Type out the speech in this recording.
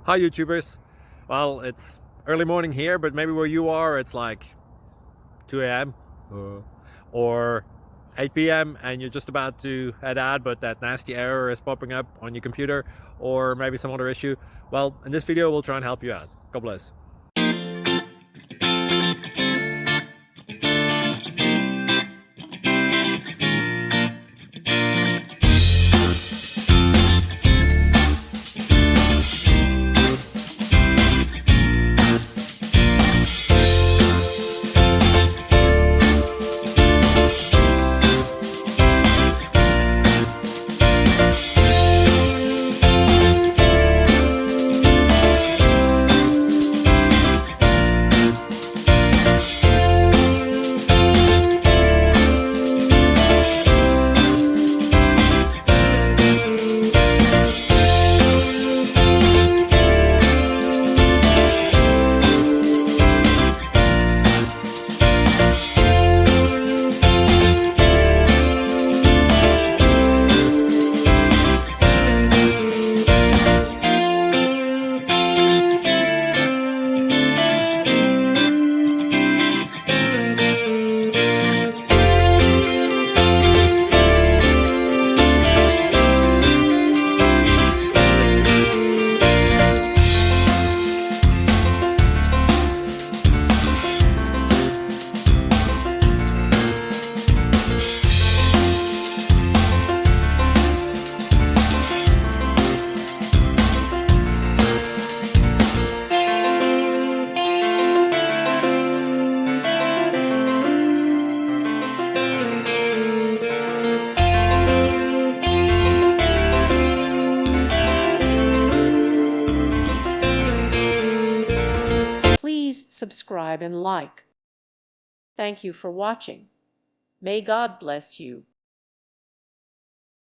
Hi YouTubers. Well, it's early morning here, but maybe where you are it's like 2 a.m. or 8 p.m. and you're just about to head out, but that nasty error is popping up on your computer, or maybe some other issue. Well, in this video we'll try and help you out. God bless. Please subscribe and like. Thank you for watching. May God bless you.